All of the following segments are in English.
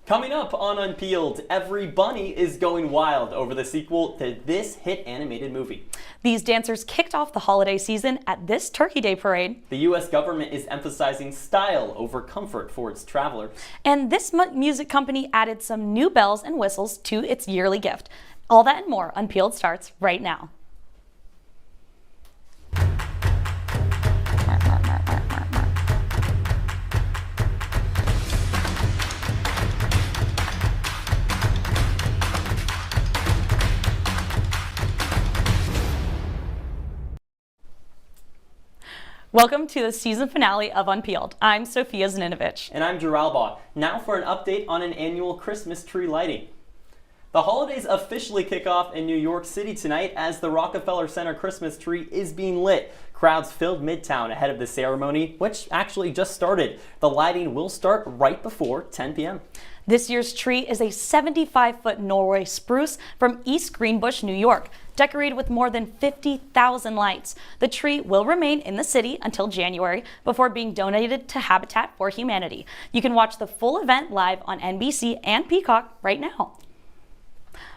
Coming up on Unpeeled, every bunny is going wild over the sequel to this hit animated movie. These dancers kicked off the holiday season at this Turkey Day parade. The U.S. government is emphasizing style over comfort for its travelers. And this music company added some new bells and whistles to its yearly gift. All that and more, Unpeeled starts right now. Welcome to the season finale of Unpeeled. I'm Sophia Zaninovich. And I'm Albaugh. Now for an update on an annual Christmas tree lighting. The holidays officially kick off in New York City tonight as the Rockefeller Center Christmas tree is being lit. Crowds filled Midtown ahead of the ceremony, which actually just started. The lighting will start right before 10 p.m. This year's tree is a 75-foot Norway spruce from East Greenbush, New York, decorated with more than 50,000 lights. The tree will remain in the city until January before being donated to Habitat for Humanity. You can watch the full event live on NBC and Peacock right now.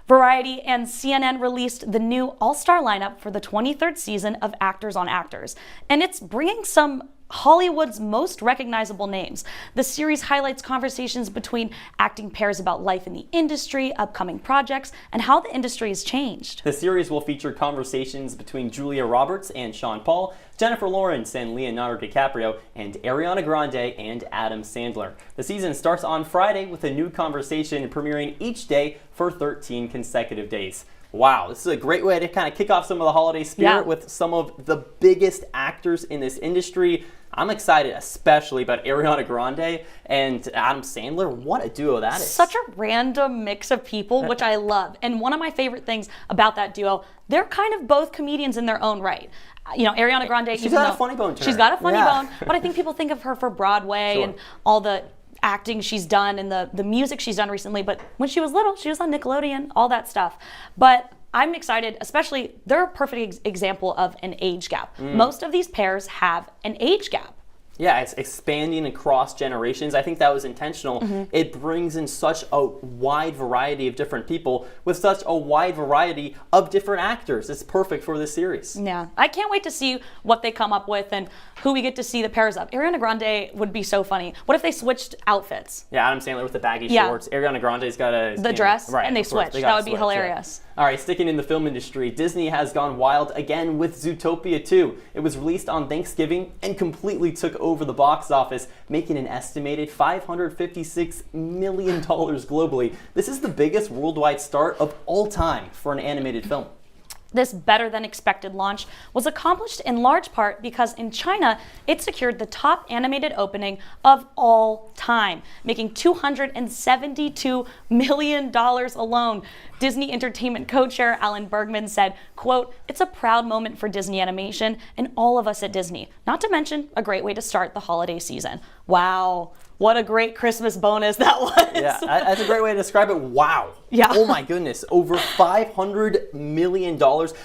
Variety and CNN released the new all-star lineup for the 23rd season of Actors on Actors, and it's bringing some Hollywood's most recognizable names. The series highlights conversations between acting pairs about life in the industry, upcoming projects, and how the industry has changed. The series will feature conversations between Julia Roberts and Sean Paul, Jennifer Lawrence and Leonardo DiCaprio, and Ariana Grande and Adam Sandler. The season starts on Friday with a new conversation premiering each day for 13 consecutive days. Wow, this is a great way to kind of kick off some of the holiday spirit with some of the biggest actors in this industry. I'm excited, especially about Ariana Grande and Adam Sandler. What a duo that is. Such a random mix of people, which I love. And one of my favorite things about that duo, they're kind of both comedians in their own right. You know, Ariana Grande, she's got a funny bone to her. She's got a funny bone, but I think people think of her for Broadway and all the acting she's done and the music she's done recently. But when she was little, she was on Nickelodeon, all that stuff. But I'm excited, especially, they're a perfect example of an age gap. Most of these pairs have an age gap. Yeah, it's expanding across generations. I think that was intentional. It brings in such a wide variety of different people with such a wide variety of different actors. It's perfect for this series. Yeah, I can't wait to see what they come up with and who we get to see the pairs of. Ariana Grande would be so funny. What if they switched outfits? Yeah, Adam Sandler with the baggy shorts. Ariana Grande's got the dress, and they switch. That would be hilarious. Yeah. All right, sticking in the film industry, Disney has gone wild again with Zootopia 2. It was released on Thanksgiving and completely took over the box office, making an estimated $556 million globally. This is the biggest worldwide start of all time for an animated film. This better-than-expected launch was accomplished in large part because in China, it secured the top animated opening of all time, making $272 million alone. Disney Entertainment co-chair Alan Bergman said, quote, "It's a proud moment for Disney Animation and all of us at Disney, not to mention a great way to start the holiday season." Wow. What a great Christmas bonus that was. Yeah, that's a great way to describe it. Wow. Yeah. Oh my goodness. Over $500 million.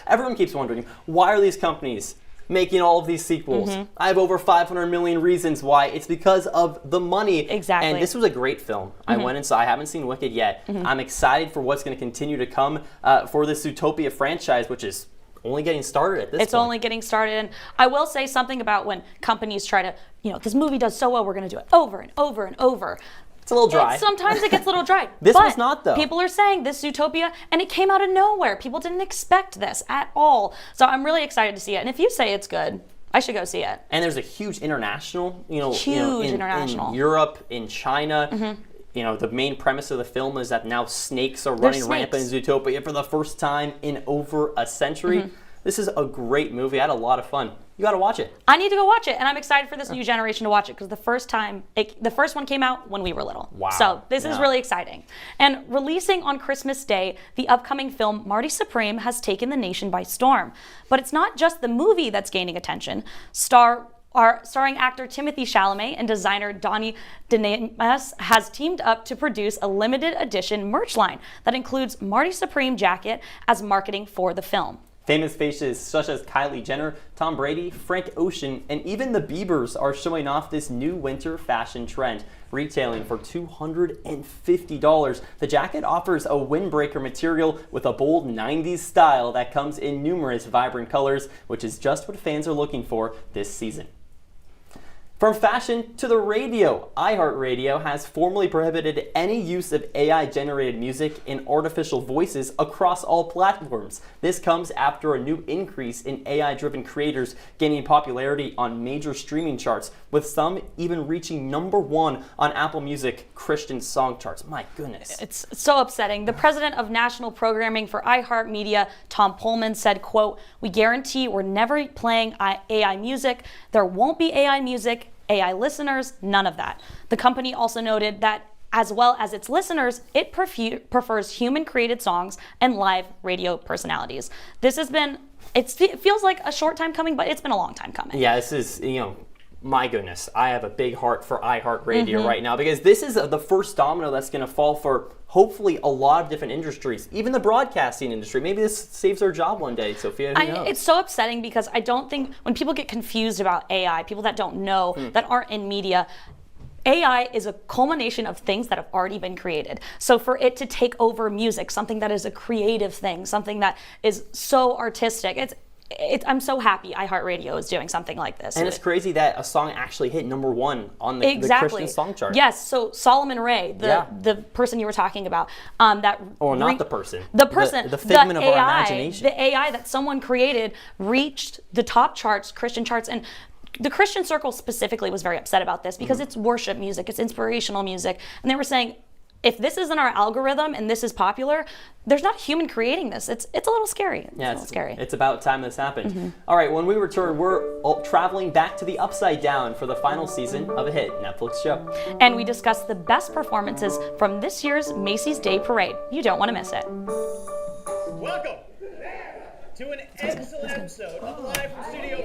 Everyone keeps wondering, why are these companies making all of these sequels? I have over 500 million reasons why. It's because of the money. Exactly. And this was a great film. I went and saw. I haven't seen Wicked yet. I'm excited for what's going to continue to come for this Zootopia franchise, which is only getting started at this point. It's only getting started. And I will say something about when companies try to, this movie does so well, we're going to do it over and over and over. It's a little dry. Sometimes it gets a little dry. This was not, though. People are saying this Zootopia, and it came out of nowhere. People didn't expect this at all. So I'm really excited to see it. And if you say it's good, I should go see it. And there's a huge international, in Europe, in China. The main premise of the film is that now snakes are running rampant in Zootopia for the first time in over a century. This is a great movie. I had a lot of fun. You got to watch it. I need to go watch it, and I'm excited for this new generation to watch it because the first one came out when we were little. Wow. So this is really exciting. And releasing on Christmas Day, the upcoming film Marty Supreme has taken the nation by storm. But it's not just the movie that's gaining attention. Starring actor Timothée Chalamet and designer Donnie Zaninovich has teamed up to produce a limited edition merch line that includes Marty Supreme jacket as marketing for the film. Famous faces such as Kylie Jenner, Tom Brady, Frank Ocean, and even the Biebers are showing off this new winter fashion trend. retailing for $250. The jacket offers a windbreaker material with a bold 90s style that comes in numerous vibrant colors, which is just what fans are looking for this season. From fashion to the radio, iHeart Radio has formally prohibited any use of AI-generated music and artificial voices across all platforms. This comes after a new increase in AI-driven creators gaining popularity on major streaming charts, with some even reaching #1 on Apple Music Christian song charts. My goodness. It's so upsetting. The president of national programming for iHeart Media, Tom Pullman, said, quote, "We guarantee we're never playing AI music. There won't be AI music. AI listeners, none of that." The company also noted that as well as its listeners, it prefers human-created songs and live radio personalities. This has been, it feels like a short time coming, but it's been a long time coming. Yeah, this is, my goodness, I have a big heart for iHeart Radio right now, because this is the first domino that's going to fall for hopefully a lot of different industries, even the broadcasting industry. Maybe this saves our job one day, Sophia. Who knows? It's so upsetting because I don't think when people get confused about AI, people that don't know, that aren't in media, AI is a culmination of things that have already been created. So for it to take over music, something that is a creative thing, something that is so artistic, I'm so happy iHeartRadio is doing something like this. And it's crazy that a song actually hit #1 on the Christian song chart. Yes, so Solomon Ray, the person you were talking about, not the person. The figment of our imagination. The AI that someone created reached the top charts, Christian charts, and the Christian circle specifically was very upset about this because it's worship music, it's inspirational music, and they were saying, if this isn't our algorithm and this is popular, there's not a human creating this. It's a little scary. It's a little scary. It's about time this happened. All right, when we return, we're traveling back to the Upside Down for the final season of a hit Netflix show. And we discuss the best performances from this year's Macy's Day Parade. You don't want to miss it. Welcome to an excellent episode of Live from Studio B.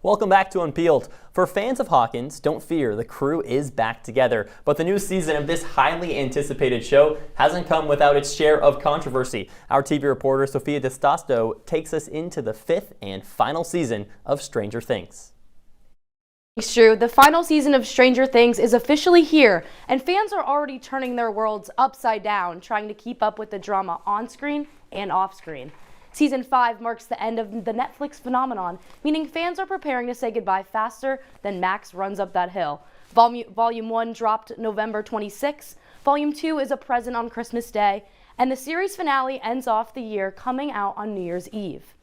Welcome back to Unpeeled. For fans of Hawkins, don't fear, the crew is back together. But the new season of this highly anticipated show hasn't come without its share of controversy. Our TV reporter Sophia takes us into the 5th and final season of Stranger Things. It's true. The final season of Stranger Things is officially here, and fans are already turning their worlds upside down, trying to keep up with the drama on screen and off screen. Season 5 marks the end of the Netflix phenomenon, meaning fans are preparing to say goodbye faster than Max runs up that hill. Volume 1 dropped November 26. Volume 2 is a present on Christmas Day, and the series finale ends off the year coming out on New Year's Eve.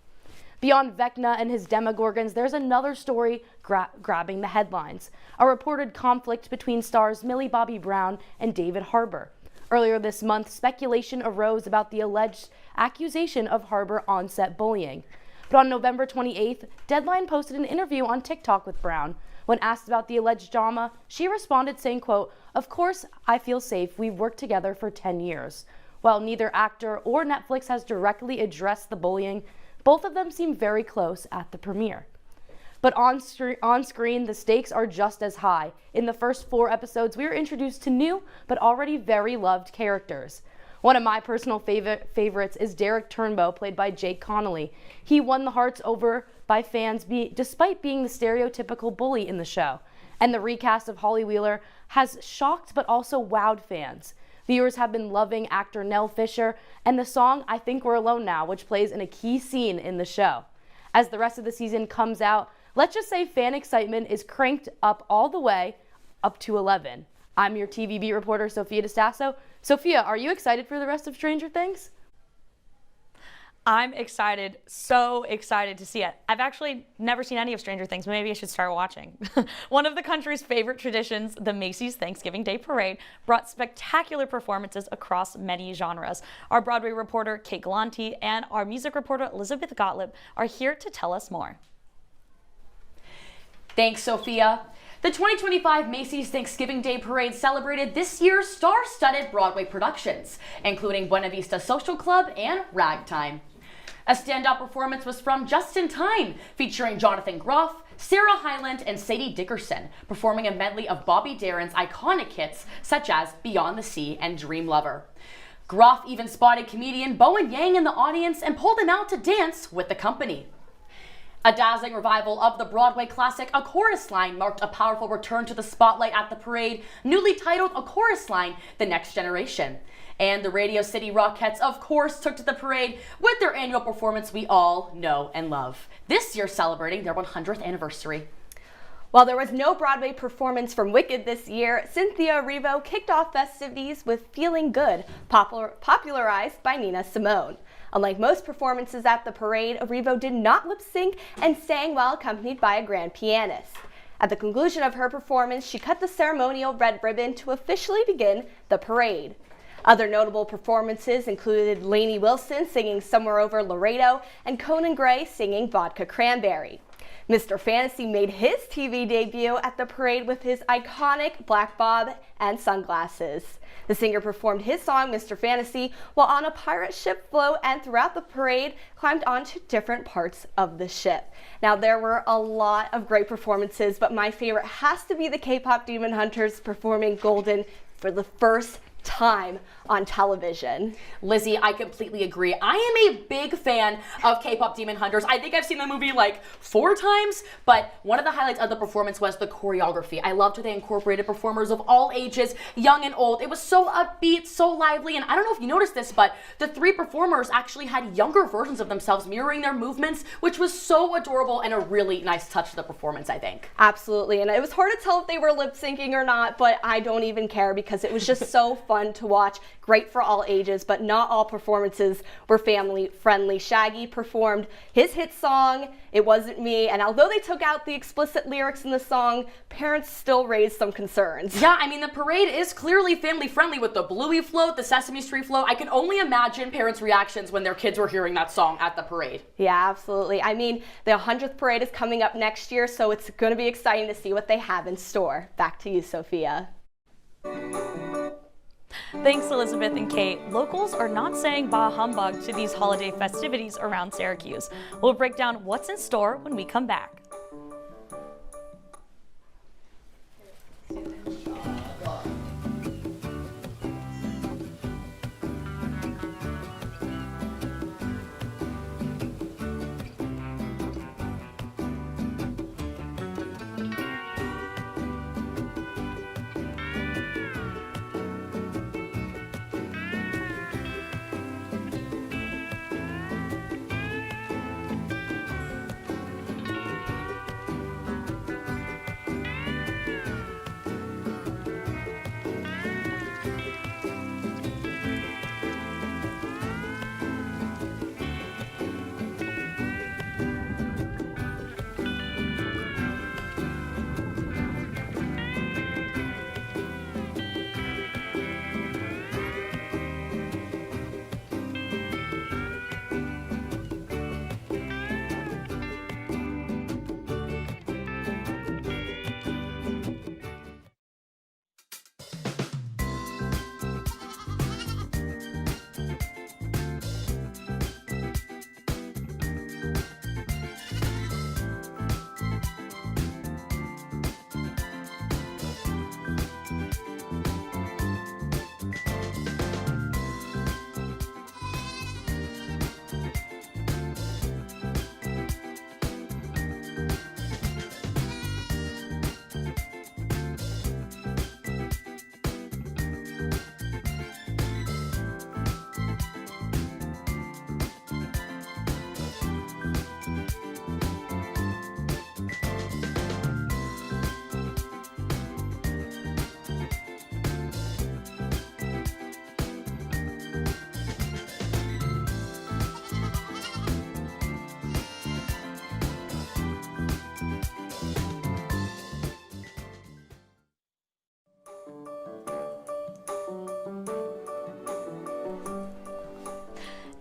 Beyond Vecna and his Demogorgons, there's another story grabbing the headlines, a reported conflict between stars Millie Bobby Brown and David Harbour. Earlier this month, speculation arose about the alleged accusation of Harbour on-set bullying. But on November 28th, Deadline posted an interview on TikTok with Brown. When asked about the alleged drama, she responded saying, quote, "Of course, I feel safe. We've worked together for 10 years. While neither actor or Netflix has directly addressed the bullying, both of them seem very close at the premiere." But on screen, the stakes are just as high. In the first 4 episodes, we are introduced to new but already very loved characters. One of my personal favorites is Derek Turnbow, played by Jake Connolly. He won the hearts over by fans despite being the stereotypical bully in the show. And the recast of Holly Wheeler has shocked but also wowed fans. Viewers have been loving actor Nell Fisher and the song I Think We're Alone Now, which plays in a key scene in the show. As the rest of the season comes out, let's just say fan excitement is cranked up all the way up to 11. I'm your TVB reporter, Sophia DeStasso. Sophia, are you excited for the rest of Stranger Things? I'm excited, so excited to see it. I've actually never seen any of Stranger Things, but maybe I should start watching. One of the country's favorite traditions, the Macy's Thanksgiving Day Parade, brought spectacular performances across many genres. Our Broadway reporter, Kate Galante, and our music reporter, Elizabeth Gottlieb, are here to tell us more. Thanks, Sophia. The 2025 Macy's Thanksgiving Day Parade celebrated this year's star-studded Broadway productions, including Buena Vista Social Club and Ragtime. A standout performance was from Just in Time, featuring Jonathan Groff, Sarah Hyland, and Sadie Dickerson, performing a medley of Bobby Darin's iconic hits such as Beyond the Sea and Dream Lover. Groff even spotted comedian Bowen Yang in the audience and pulled him out to dance with the company. A dazzling revival of the Broadway classic A Chorus Line marked a powerful return to the spotlight at the parade, newly titled A Chorus Line, The Next Generation. And the Radio City Rockettes, of course, took to the parade with their annual performance we all know and love, this year celebrating their 100th anniversary. While there was no Broadway performance from Wicked this year, Cynthia Erivo kicked off festivities with Feeling Good, popularized by Nina Simone. Unlike most performances at the parade, Erivo did not lip sync and sang while accompanied by a grand pianist. At the conclusion of her performance, she cut the ceremonial red ribbon to officially begin the parade. Other notable performances included Lainey Wilson singing Somewhere Over Laredo and Conan Gray singing Vodka Cranberry. Mr. Fantasy made his TV debut at the parade with his iconic black bob and sunglasses. The singer performed his song, Mr. Fantasy, while on a pirate ship float and throughout the parade climbed onto different parts of the ship. Now, there were a lot of great performances, but my favorite has to be the K-pop Demon Hunters performing Golden for the first time on television. Lizzie, I completely agree. I am a big fan of K-pop Demon Hunters. I think I've seen the movie like 4 times, but one of the highlights of the performance was the choreography. I loved how they incorporated performers of all ages, young and old. It was so upbeat, so lively, and I don't know if you noticed this, but the 3 performers actually had younger versions of themselves mirroring their movements, which was so adorable and a really nice touch to the performance, I think. Absolutely, and it was hard to tell if they were lip syncing or not, but I don't even care because it was just so fun to watch. Great for all ages, but not all performances were family friendly. Shaggy performed his hit song, It Wasn't Me, and although they took out the explicit lyrics in the song, parents still raised some concerns. Yeah, I mean, the parade is clearly family friendly with the Bluey float, the Sesame Street float. I can only imagine parents' reactions when their kids were hearing that song at the parade. Yeah, absolutely. I mean, the 100th parade is coming up next year, so it's going to be exciting to see what they have in store. Back to you, Sophia. Thanks, Elizabeth and Kate. Locals are not saying bah humbug to these holiday festivities around Syracuse. We'll break down what's in store when we come back.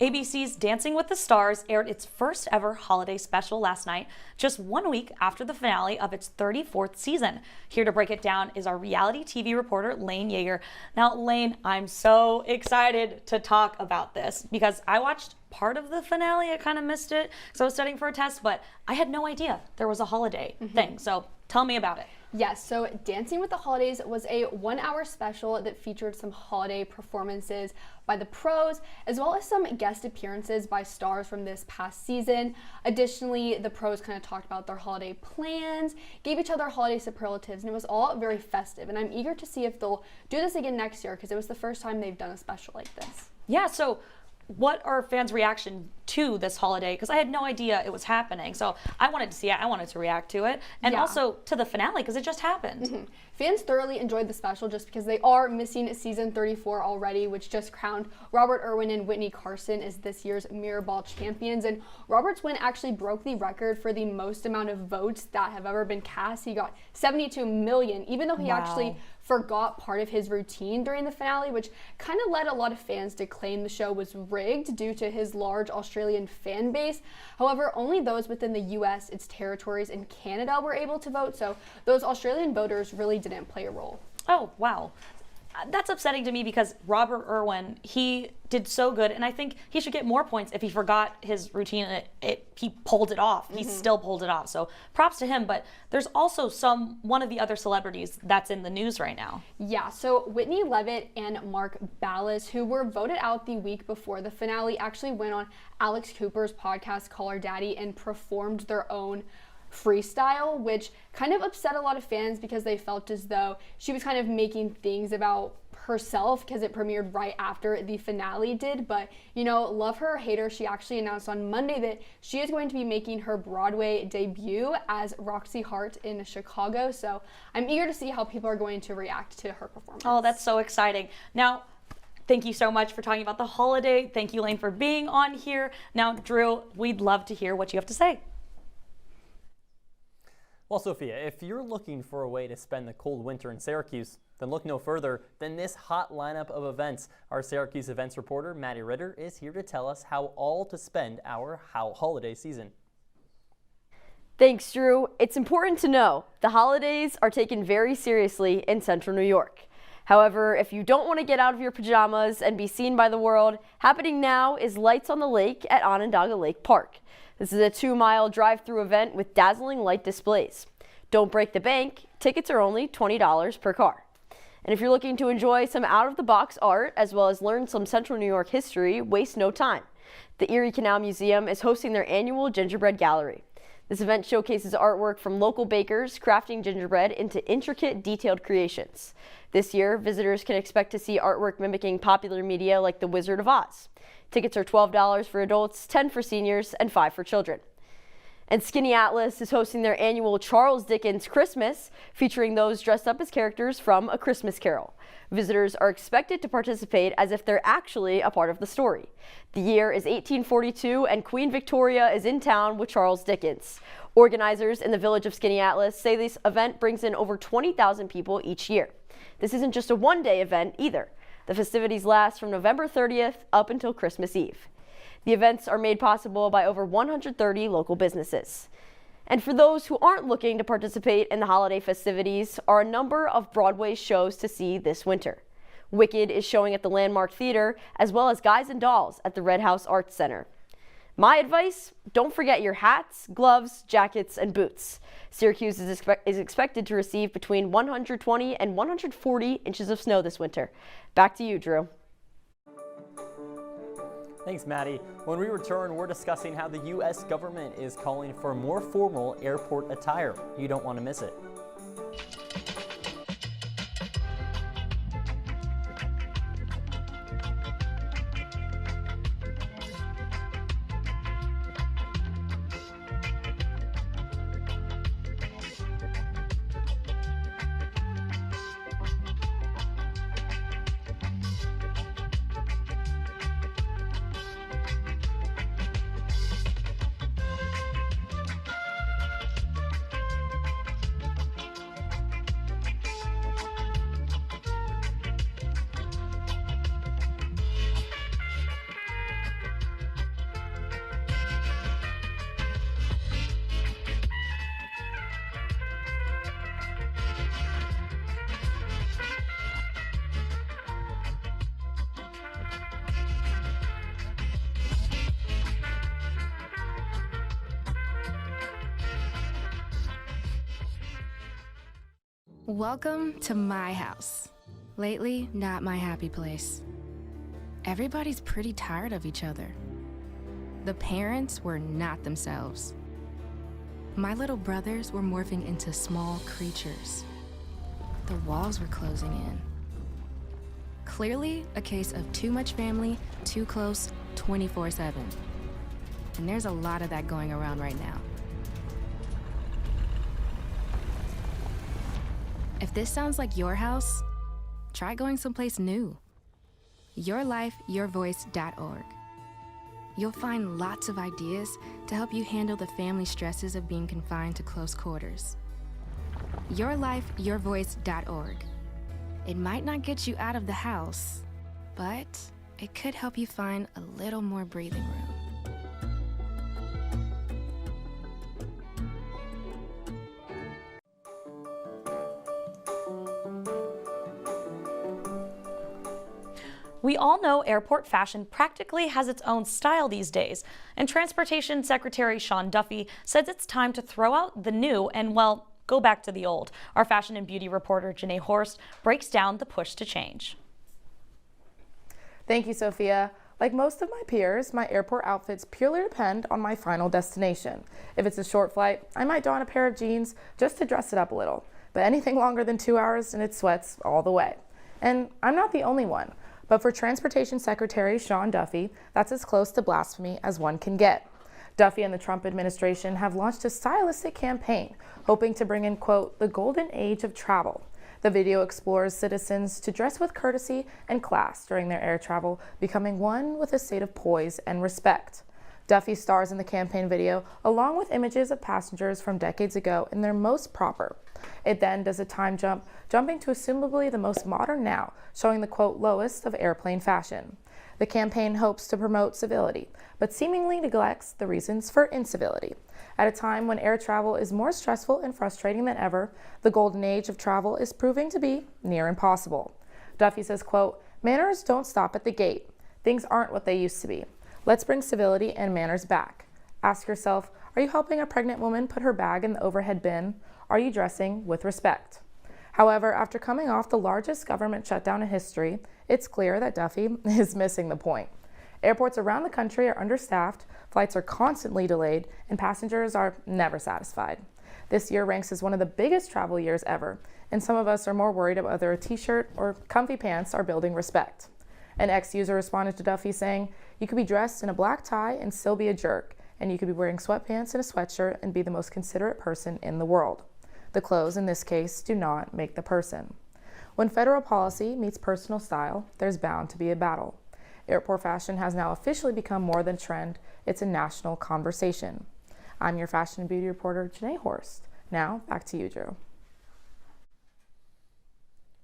ABC's Dancing with the Stars aired its first ever holiday special last night, just 1 week after the finale of its 34th season. Here to break it down is our reality TV reporter, Lane Yeager. Now, Lane, I'm so excited to talk about this because I watched part of the finale. I kind of missed it because I was studying for a test, but I had no idea there was a holiday thing. So tell me about it. Yes, so Dancing with the Holidays was a 1-hour special that featured some holiday performances by the pros, as well as some guest appearances by stars from this past season. Additionally, the pros kind of talked about their holiday plans, gave each other holiday superlatives, and it was all very festive. And I'm eager to see if they'll do this again next year because it was the first time they've done a special like this. Yeah, so what are fans' reaction to this holiday? Because I had no idea it was happening. So I wanted to see it. I wanted to react to it. And also to the finale because it just happened. Fans thoroughly enjoyed the special just because they are missing season 34 already, which just crowned Robert Irwin and Whitney Carson as this year's Mirrorball champions. And Robert's win actually broke the record for the most amount of votes that have ever been cast. He got 72 million, even though he actually forgot part of his routine during the finale, which kind of led a lot of fans to claim the show was rigged due to his large Australian fan base. However, only those within the US, its territories, and Canada were able to vote, so those Australian voters really didn't play a role. Oh, wow. That's upsetting to me because Robert Irwin, he did so good, and I think he should get more points if he forgot his routine and he pulled it off. He still pulled it off. So props to him, but there's also one of the other celebrities that's in the news right now. Yeah, so Whitney Levitt and Mark Ballas, who were voted out the week before the finale, actually went on Alex Cooper's podcast, Call Her Daddy, and performed their own freestyle, which kind of upset a lot of fans because they felt as though she was kind of making things about herself because it premiered right after the finale did. But, you know, love her or hate her, she actually announced on Monday that she is going to be making her Broadway debut as Roxy Hart in Chicago. So I'm eager to see how people are going to react to her performance. Oh, that's so exciting. Now, thank you so much for talking about the holiday. Thank you, Lane, for being on here. Now, Drew, we'd love to hear what you have to say. Well, Sophia, if you're looking for a way to spend the cold winter in Syracuse, then look no further than this hot lineup of events. Our Syracuse events reporter, Maddie Ritter, is here to tell us how all to spend our holiday season. Thanks, Drew. It's important to know the holidays are taken very seriously in Central New York. However, if you don't want to get out of your pajamas and be seen by the world, happening now is Lights on the Lake at Onondaga Lake Park. This is a 2-mile drive-through event with dazzling light displays. Don't break the bank. Tickets are only $20 per car. And if you're looking to enjoy some out-of-the-box art as well as learn some Central New York history, waste no time. The Erie Canal Museum is hosting their annual gingerbread gallery. This event showcases artwork from local bakers crafting gingerbread into intricate, detailed creations. This year, visitors can expect to see artwork mimicking popular media like The Wizard of Oz. Tickets are $12 for adults, $10 for seniors, and $5 for children. And Skinny Atlas is hosting their annual Charles Dickens Christmas, featuring those dressed up as characters from A Christmas Carol. Visitors are expected to participate as if they're actually a part of the story. The year is 1842, and Queen Victoria is in town with Charles Dickens. Organizers in the village of Skinny Atlas say this event brings in over 20,000 people each year. This isn't just a one-day event either. The festivities last from November 30th up until Christmas Eve. The events are made possible by over 130 local businesses. And for those who aren't looking to participate in the holiday festivities are a number of Broadway shows to see this winter. Wicked is showing at the Landmark Theater, as well as Guys and Dolls at the Red House Arts Center. My advice, don't forget your hats, gloves, jackets, and boots. Syracuse is expected to receive between 120 and 140 inches of snow this winter. Back to you, Drew. Thanks, Maddie. When we return, we're discussing how the U.S. government is calling for more formal airport attire. You don't want to miss it. Welcome to my house. Lately, not my happy place. Everybody's pretty tired of each other. The parents were not themselves. My little brothers were morphing into small creatures. The walls were closing in. Clearly, a case of too much family, too close, 24/7. And there's a lot of that going around right now. If this sounds like your house, try going someplace new. YourLifeYourVoice.org. You'll find lots of ideas to help you handle the family stresses of being confined to close quarters. YourLifeYourVoice.org. It might not get you out of the house, but it could help you find a little more breathing room. We all know airport fashion practically has its own style these days, and Transportation Secretary Sean Duffy says it's time to throw out the new and, well, go back to the old. Our fashion and beauty reporter Janae Horst breaks down the push to change. Thank you, Sophia. Like most of my peers, my airport outfits purely depend on my final destination. If it's a short flight, I might don a pair of jeans just to dress it up a little, but anything longer than 2 hours and it sweats all the way. And I'm not the only one. But for Transportation Secretary Sean Duffy, that's as close to blasphemy as one can get. Duffy and the Trump administration have launched a stylistic campaign, hoping to bring in, quote, the golden age of travel. The video explores citizens to dress with courtesy and class during their air travel, becoming one with a state of poise and respect. Duffy stars in the campaign video, along with images of passengers from decades ago in their most proper. It then does a time jump, jumping to assumably the most modern now, showing the, quote, lowest of airplane fashion. The campaign hopes to promote civility, but seemingly neglects the reasons for incivility. At a time when air travel is more stressful and frustrating than ever, the golden age of travel is proving to be near impossible. Duffy says, quote, manners don't stop at the gate. Things aren't what they used to be. Let's bring civility and manners back. Ask yourself, are you helping a pregnant woman put her bag in the overhead bin? Are you dressing with respect? However, after coming off the largest government shutdown in history, it's clear that Duffy is missing the point. Airports around the country are understaffed, flights are constantly delayed, and passengers are never satisfied. This year ranks as one of the biggest travel years ever, and some of us are more worried about whether a t-shirt or comfy pants are building respect. An ex-user responded to Duffy saying, you could be dressed in a black tie and still be a jerk, and you could be wearing sweatpants and a sweatshirt and be the most considerate person in the world. The clothes, in this case, do not make the person. When federal policy meets personal style, there's bound to be a battle. Airport fashion has now officially become more than trend. It's a national conversation. I'm your fashion and beauty reporter, Janae Horst. Now, back to you, Drew.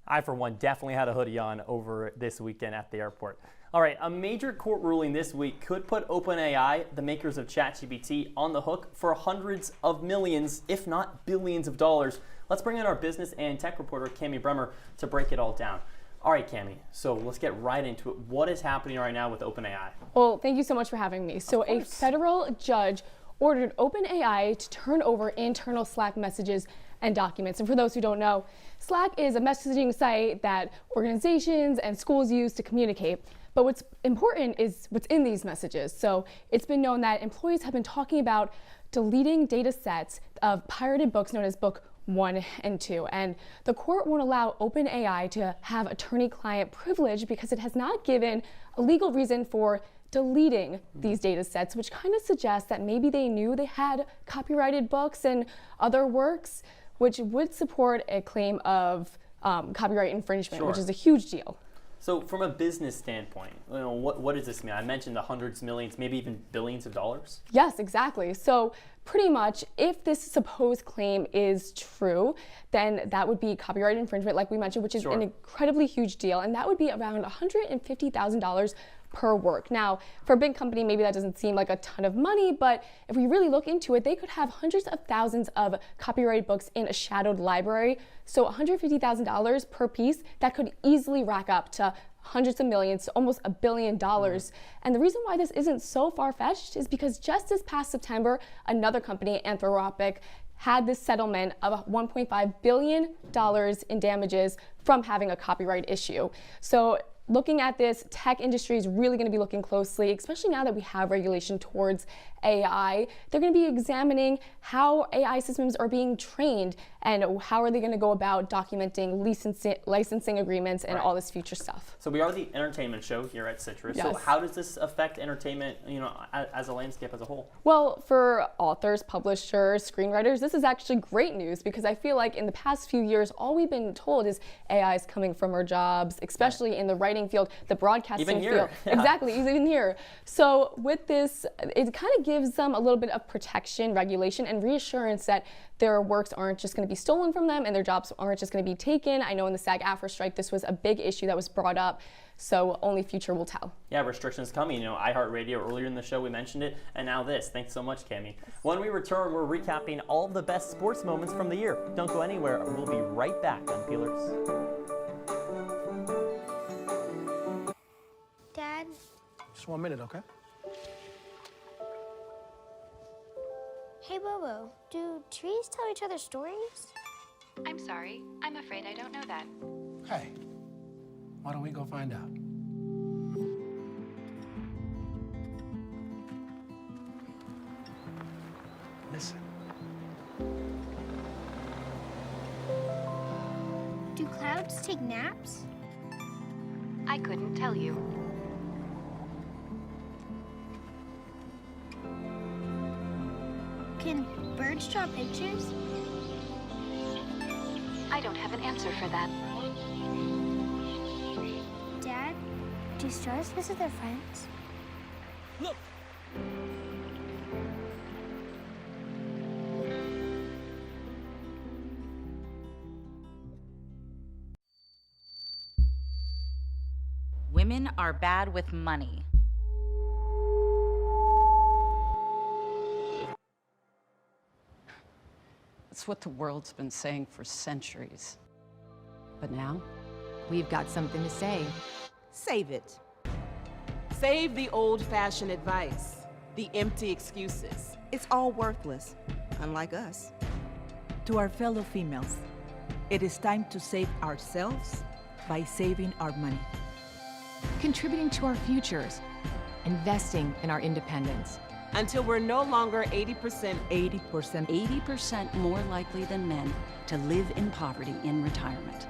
I, for one, definitely had a hoodie on over this weekend at the airport. All right, a major court ruling this week could put OpenAI, the makers of ChatGPT, on the hook for hundreds of millions, if not billions of dollars. Let's bring in our business and tech reporter, Cami Bremer, to break it all down. All right, Cami, so let's get right into it. What is happening right now with OpenAI? Well, thank you so much for having me. So a federal judge ordered OpenAI to turn over internal Slack messages and documents. And for those who don't know, Slack is a messaging site that organizations and schools use to communicate. But what's important is what's in these messages. So it's been known that employees have been talking about deleting data sets of pirated books known as Book 1 and 2. And the court won't allow OpenAI to have attorney-client privilege because it has not given a legal reason for deleting these data sets, which kind of suggests that maybe they knew they had copyrighted books and other works, which would support a claim of copyright infringement, which is a huge deal. So from a business standpoint, what does this mean? I mentioned the hundreds, millions, maybe even billions of dollars? Yes, exactly. So pretty much, if this supposed claim is true, then that would be copyright infringement, like we mentioned, which is an incredibly huge deal, and that would be around $150,000 per work. Now, for a big company, maybe that doesn't seem like a ton of money, but if we really look into it, they could have hundreds of thousands of copyrighted books in a shadowed library. So $150,000 per piece, that could easily rack up to hundreds of millions, almost $1 billion. And the reason why this isn't so far-fetched is because just this past September, another company, Anthropic, had this settlement of $1.5 billion in damages from having a copyright issue. So looking at this, tech industry is really going to be looking closely, especially now that we have regulation towards AI. They're going to be examining how AI systems are being trained and how are they going to go about documenting licensing agreements and all this future stuff. So we are the entertainment show here at Citrus. Yes. So how does this affect entertainment, as a landscape as a whole? Well, for authors, publishers, screenwriters, this is actually great news because I feel like in the past few years, all we've been told is AI is coming from our jobs, especially in the writing field, the broadcasting even here. field. Yeah. Exactly, even here. So with this, it kind of gives them a little bit of protection, regulation, and reassurance that their works aren't just going to be stolen from them and their jobs aren't just going to be taken. I know in the SAG-AFTRA strike, this was a big issue that was brought up. So only future will tell. Yeah, restrictions coming. iHeart Radio earlier in the show we mentioned it, and now this. Thanks so much, Cami. When we return, we're recapping all of the best sports moments from the year. Don't go anywhere. We'll be right back on Peelers. Dad? Just 1 minute, okay? Hey, Bobo, do trees tell each other stories? I'm sorry. I'm afraid I don't know that. Hey, why don't we go find out? Listen. Do clouds take naps? I couldn't tell you. Can birds draw pictures? I don't have an answer for that. Dad, do stars visit their friends? Look! Women are bad with money. It's what the world's been saying for centuries. But now, we've got something to say. Save it. Save the old-fashioned advice, the empty excuses. It's all worthless, unlike us. To our fellow females, it is time to save ourselves by saving our money. Contributing to our futures, investing in our independence. Until we're no longer 80% more likely than men to live in poverty in retirement.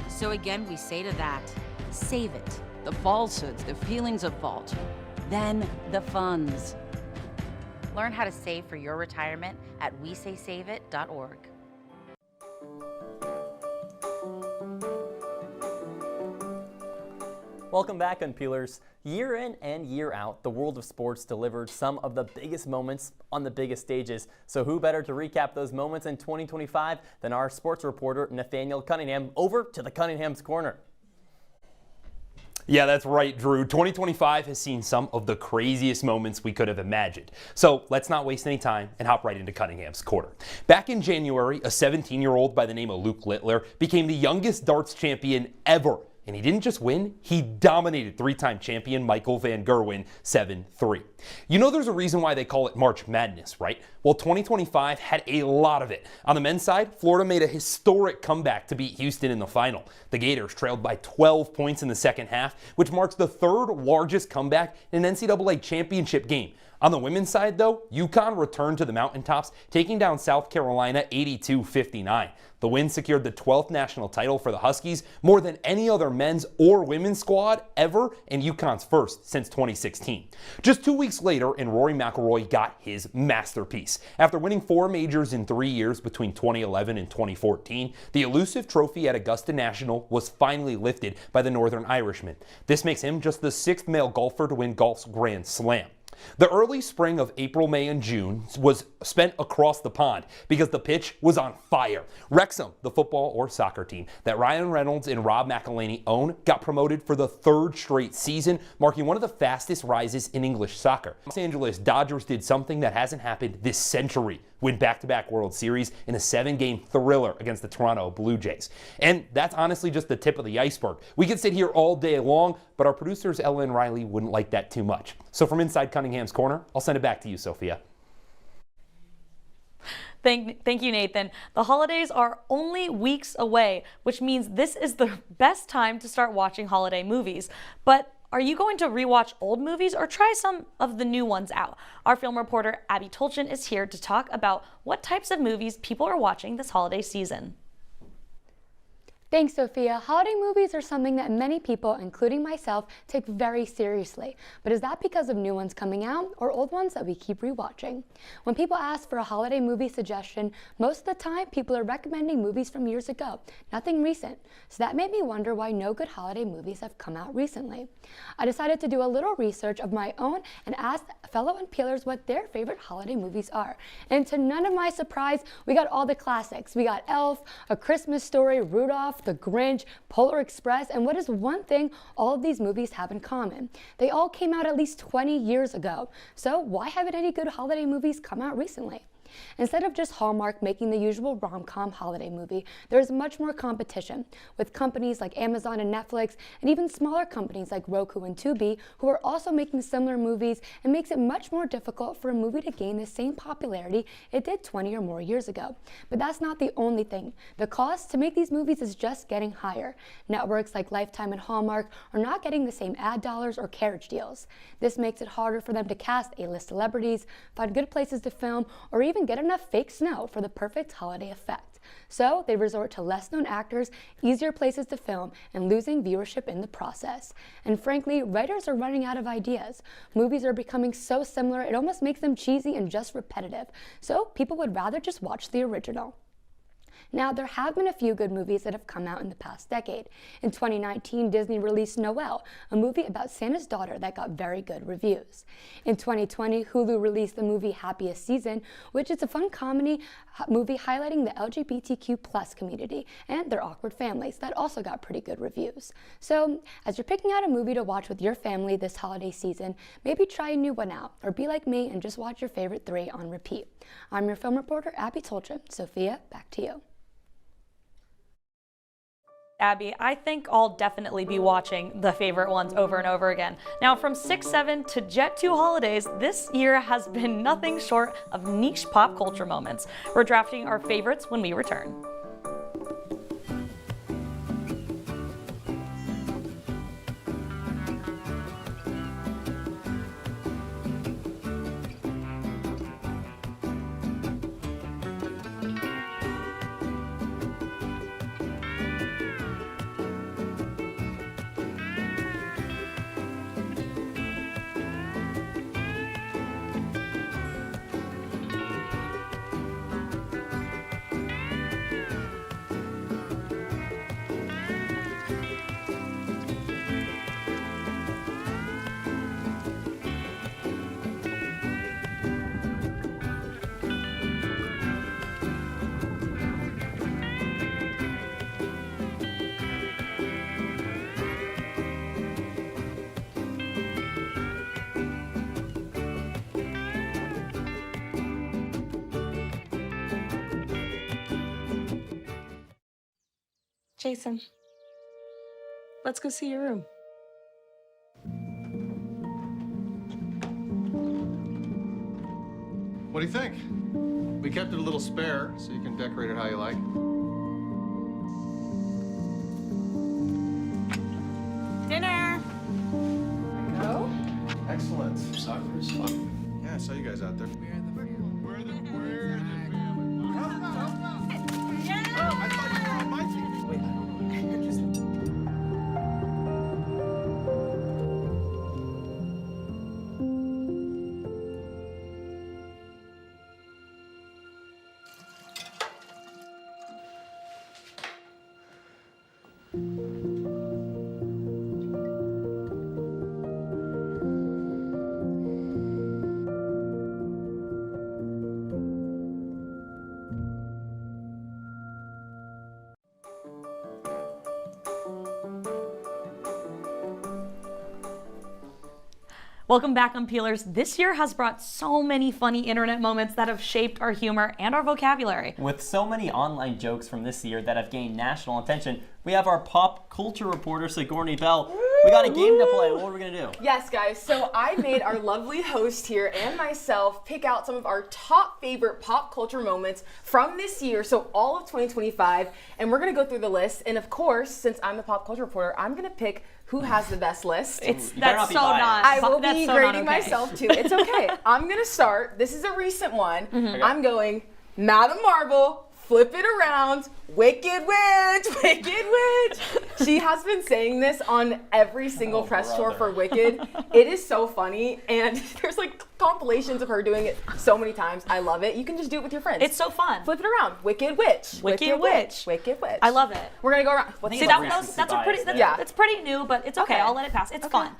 So again, we say to that, save it. The falsehoods, the feelings of fault, then the funds. Learn how to save for your retirement at wesaysaveit.org. Welcome back, Unpeelers. Year in and year out, the world of sports delivered some of the biggest moments on the biggest stages. So who better to recap those moments in 2025 than our sports reporter, Nathaniel Cunningham. Over to the Cunningham's Corner. Yeah, that's right, Drew. 2025 has seen some of the craziest moments we could have imagined. So let's not waste any time and hop right into Cunningham's Corner. Back in January, a 17-year-old by the name of Luke Littler became the youngest darts champion ever. And he didn't just win, he dominated three-time champion Michael Van Gerwen 7-3. You know there's a reason why they call it March Madness, right? Well, 2025 had a lot of it. On the men's side, Florida made a historic comeback to beat Houston in the final. The Gators trailed by 12 points in the second half, which marks the third largest comeback in an NCAA championship game. On the women's side, though, UConn returned to the mountaintops, taking down South Carolina 82-59. The win secured the 12th national title for the Huskies, more than any other men's or women's squad ever, and UConn's first since 2016. Just 2 weeks later, and Rory McIlroy got his masterpiece. After winning 4 majors in 3 years between 2011 and 2014, the elusive trophy at Augusta National was finally lifted by the Northern Irishman. This makes him just the 6th male golfer to win golf's Grand Slam. The early spring of April, May, and June was spent across the pond because the pitch was on fire. Wrexham, the football or soccer team that Ryan Reynolds and Rob McElhenney own, got promoted for the 3rd straight season, marking one of the fastest rises in English soccer. Los Angeles Dodgers did something that hasn't happened this century. Win back-to-back World Series in a 7-game thriller against the Toronto Blue Jays. And that's honestly just the tip of the iceberg. We could sit here all day long, but our producers Ella and Riley wouldn't like that too much. So from inside Cunningham's Corner, I'll send it back to you, Sophia. Thank you, Nathan. The holidays are only weeks away, which means this is the best time to start watching holiday movies. But are you going to rewatch old movies or try some of the new ones out? Our film reporter Abby Tolchin is here to talk about what types of movies people are watching this holiday season. Thanks, Sophia. Holiday movies are something that many people, including myself, take very seriously. But is that because of new ones coming out or old ones that we keep rewatching? When people ask for a holiday movie suggestion, most of the time people are recommending movies from years ago, nothing recent. So that made me wonder why no good holiday movies have come out recently. I decided to do a little research of my own and asked fellow Unpeelers what their favorite holiday movies are. And to none of my surprise, we got all the classics. We got Elf, A Christmas Story, Rudolph, The Grinch, Polar Express, and what is one thing all of these movies have in common? They all came out at least 20 years ago. So why haven't any good holiday movies come out recently? Instead of just Hallmark making the usual rom-com holiday movie, there is much more competition, with companies like Amazon and Netflix, and even smaller companies like Roku and Tubi, who are also making similar movies, and makes it much more difficult for a movie to gain the same popularity it did 20 or more years ago. But that's not the only thing. The cost to make these movies is just getting higher. Networks like Lifetime and Hallmark are not getting the same ad dollars or carriage deals. This makes it harder for them to cast A-list celebrities, find good places to film, or even get enough fake snow for the perfect holiday effect. So they resort to less known actors, easier places to film, and losing viewership in the process. And frankly, writers are running out of ideas. Movies are becoming so similar it almost makes them cheesy and just repetitive. So people would rather just watch the original. Now, there have been a few good movies that have come out in the past decade. In 2019, Disney released Noelle, a movie about Santa's daughter that got very good reviews. In 2020, Hulu released the movie Happiest Season, which is a fun comedy movie highlighting the LGBTQ+ community and their awkward families that also got pretty good reviews. So, as you're picking out a movie to watch with your family this holiday season, maybe try a new one out, or be like me and just watch your favorite 3 on repeat. I'm your film reporter, Abby Tolchin. Sophia, back to you. Abby, I think I'll definitely be watching the favorite ones over and over again. Now, from 6/7 to Jet 2 holidays, this year has been nothing short of niche pop culture moments. We're drafting our favorites when we return. Jason, let's go see your room. What do you think? We kept it a little spare, so you can decorate it how you like. Dinner! Go. Excellent. Soccer is fun. Yeah, I saw you guys out there. We're the family. I thought you were on my team. Welcome back, Unpeelers. This year has brought so many funny internet moments that have shaped our humor and our vocabulary. With so many online jokes from this year that have gained national attention, we have our pop culture reporter, Sigourney Bell, We got a game to play. What are we going to do? Yes, guys. So I made our lovely host here and myself pick out some of our top favorite pop culture moments from this year, so all of 2025, and we're going to go through the list. And of course, since I'm the pop culture reporter, I'm going to pick who has the best list. That's so not. I will that's be so grading not okay. myself too. It's okay. I'm going to start. This is a recent one. Okay. I'm going Madam Marble. Flip it around, Wicked Witch, Wicked Witch. She has been saying this on every single press tour for Wicked. It is so funny, and there's like compilations of her doing it so many times. I love it. You can just do it with your friends. It's so fun. Flip it around, Wicked Witch, Wicked Witch. Wicked Witch. I love it. We're gonna go around. See, that's a pretty, it's pretty new, but it's okay. I'll let it pass. It's fun.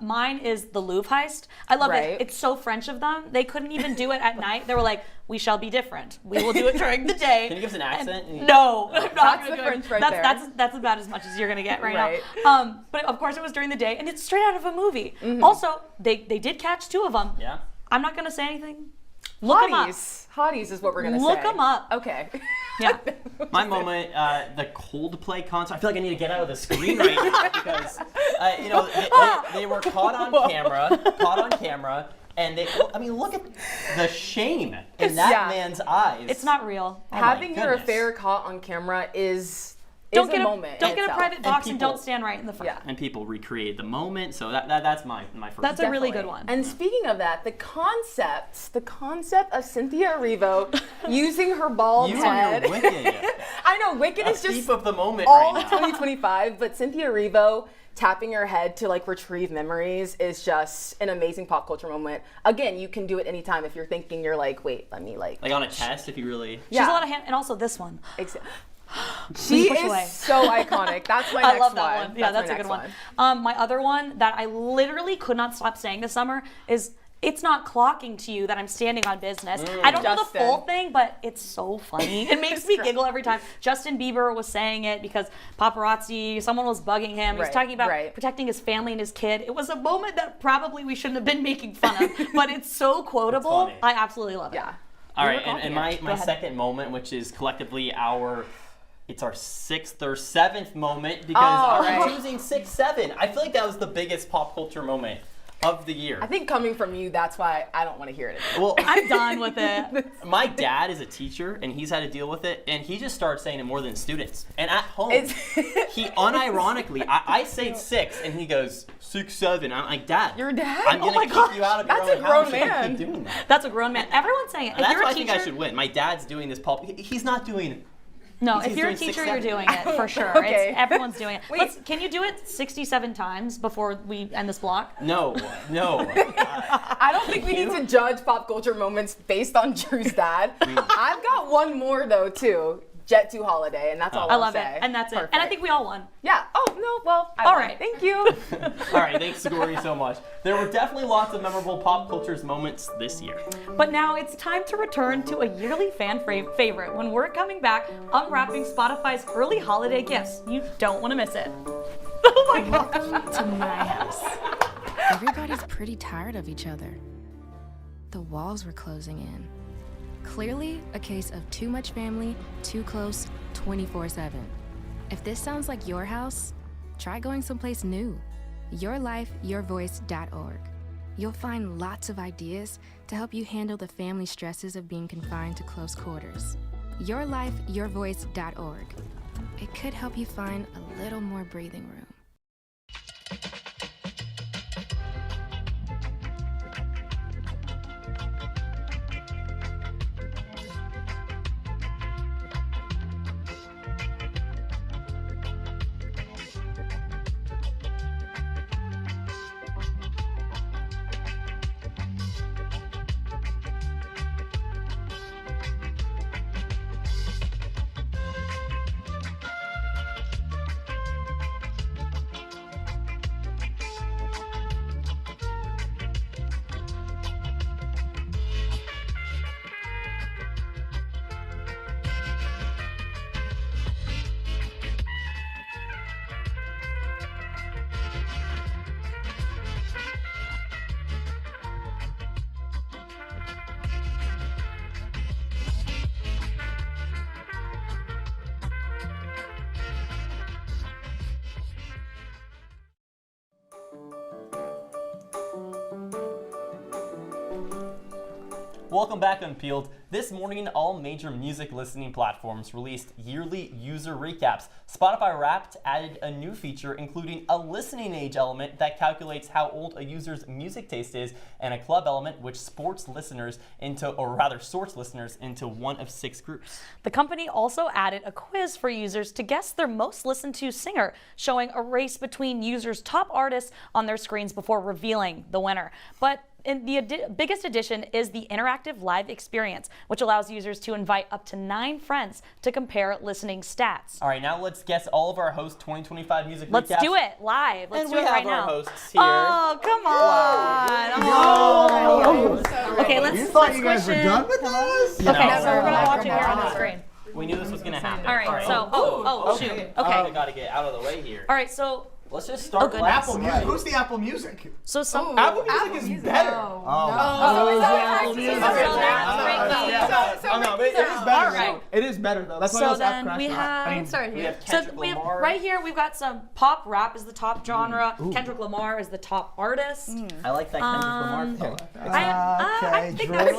Mine is the Louvre heist. I love it. It's so French of them. They couldn't even do it at night. They were like, we shall be different. We will do it during the day. Can you give us an accent? No, I'm not That's gonna the do it. French right there. That's about as much as you're gonna get right now. But of course it was during the day, and it's straight out of a movie. Also, they did catch 2 of them. Yeah. I'm not gonna say anything. Look them up. Hotties is what we're gonna say. Look them up. Okay. Yeah. My moment, the Coldplay concert. I feel like I need to get out of the screen right now because, they were caught on camera. And look at the shame in that man's eyes. It's not real. Having your affair caught on camera is a moment. Don't get a private box and don't stand right in the front. Yeah. And people recreate the moment, so that's my first. That's a really good one. And speaking of that, the concept of Cynthia Erivo using her bald head. You're wicked. I know, Wicked is just thief of the moment all right now. 2025, but Cynthia Erivo tapping her head to like retrieve memories is just an amazing pop culture moment. Again, you can do it anytime if you're thinking you're like, wait, let me like on a test if you really. She has a lot of hand, and also this one. She is so iconic. That's my next one. I love that one. Yeah, that's a good one. My other one that I literally could not stop saying this summer is, it's not clocking to you that I'm standing on business. I don't know the full thing, but it's so funny. It makes me giggle every time. Justin Bieber was saying it because paparazzi, someone was bugging him. He was talking about protecting his family and his kid. It was a moment that probably we shouldn't have been making fun of, but it's so quotable. I absolutely love it. Yeah. All right, and my second moment, which is collectively it's our 6th or 7th moment because I'm choosing 6, 7. I feel like that was the biggest pop culture moment of the year. I think coming from you, that's why I don't want to hear it anymore. Well, I'm done with it. My dad is a teacher, and he's had to deal with it, and he just started saying it more than students. And at home, he unironically, I say 6, and he goes, 6, 7. I'm like, Dad. Your dad? I'm going to kick you out of your own house. That's a grown man. Keep doing that. That's a grown man. Everyone's saying it. And that's why I think I should win. My dad's doing this pop. He's not doing it. No, if you're a teacher, you're doing it for sure. Okay. Everyone's doing it. Can you do it 67 times before we end this block? No. I don't think we need to judge pop culture moments based on Drew's dad. I've got one more though too. Jet 2 holiday, and that's all I I'll love say. it, and that's it. And I think we all won. Yeah. Oh no. Well. All right. Thank you. All right. Thanks, Sigourney, so much. There were definitely lots of memorable pop culture's moments this year. But now it's time to return to a yearly fan favorite when we're coming back, unwrapping Spotify's early holiday gifts. You don't want to miss it. Oh my gosh. Welcome to my house. Everybody's pretty tired of each other. The walls were closing in. Clearly a case of too much family, too close, 24/7. If this sounds like your house, try going someplace new. YourLifeYourVoice.org. You'll find lots of ideas to help you handle the family stresses of being confined to close quarters. YourLifeYourVoice.org. It could help you find a little more breathing room. Welcome back, Unpeeled. This morning, all major music listening platforms released yearly user recaps. Spotify Wrapped added a new feature, including a listening age element that calculates how old a user's music taste is, and a club element which sorts listeners into one of 6 groups. The company also added a quiz for users to guess their most listened to singer, showing a race between users' top artists on their screens before revealing the winner. But the biggest addition is the interactive live experience, which allows users to invite up to 9 friends to compare listening stats. All right, now let's guess all of our host 2025 music recaps. Let's do it live. Let's do it right now. And we have our hosts here. Oh, come on. No. Okay, let's You thought you squish guys were it. done with us? Okay, so we're going to watch it here on the screen. We knew this was going to happen. All right, so, shoot. Okay. I got to get out of the way here. All right, so. Let's just start with Apple Music. Who's the Apple Music? So some Apple Music is better. It is better though. That's why I was then we have, right here we've got some pop rap is the top genre. Kendrick Lamar is the top artist. I like that Kendrick Lamar part. I think that's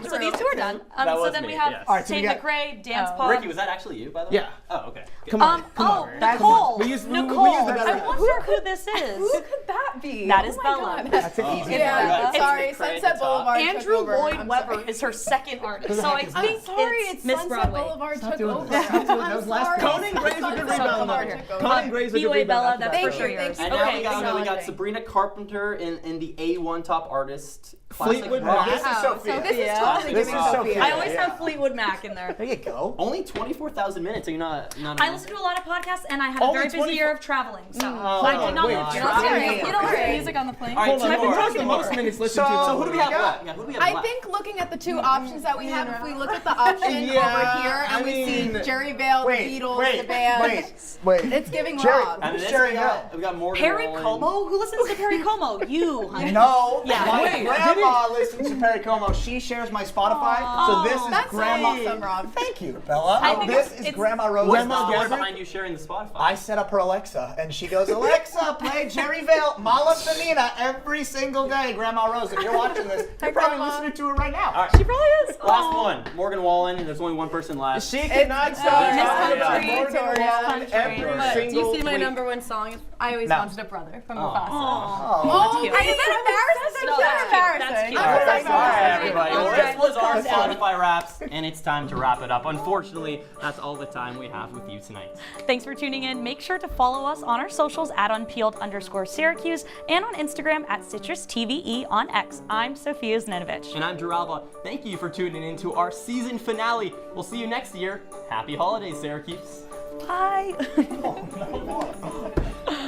it. So these two are done. So then we have Tate McRae, Dance Pop. Ricky, was that actually you, by the way? Yeah. Oh, okay. Come on. Nicole. Nicole. I wonder who this is. Who could that be? That is Bella. That's an easy Yeah, sorry, Sunset Boulevard. Andrew Lloyd Webber is her second artist. So I think it's Miss Broadway. Boulevard took over. Conan Gray's a good rebound. Conan Gray's a good rebound. Bella, that's for sure yours. And now we got Sabrina Carpenter in the A1 top artist. Fleetwood Mac. This is Sophia. So this is totally giving Sophia. I always have Fleetwood Mac in there. There you go. Only 24,000 minutes. Are you not? I listen to a lot of podcasts, and I had a very busy year of traveling. So I did not. You don't listen to music on the plane. All right, I've been talking the most minutes listened to. So who do we have left? Yeah, who do we have left? I think looking at the 2 options that we have, if we look at the option over here and we see Jerry Vale, the Beatles, the band, it's giving Rob. And then we got Morgan Perry Wallen. Como? Who listens to Perry Como? You, honey. No. Yeah. My grandma listens to Perry Como. She shares my Spotify. So this is Grandma. That's awesome, Rob. Thank you, Bella. This is Grandma Rose. Grandma behind you sharing the Spotify. I set up her Alexa, and she goes, Alexa, play Jerry Vale, Mala Fanina every single day. Grandma Rose, if you're watching this, you're probably listening to her right now. All right. She probably is. Last one, Morgan Wallen, and there's only one person left. She cannot stop every single Do you see my week. #1 song? I always wanted a brother from Mufasa. Oh, is that embarrassing? That's cute. All right, everybody. Well, this was our Spotify Wraps, and it's time to wrap it up. Unfortunately, that's all the time we have with you tonight. Thanks for tuning in. Make sure to follow us on our socials at Unpeeled_Syracuse and on Instagram at CitrusTVE on X. I'm Sophia Zaninovich. And I'm Drew Albaugh. Thank you for tuning in to our season finale. We'll see you next year. Happy holidays, Syracuse. Bye.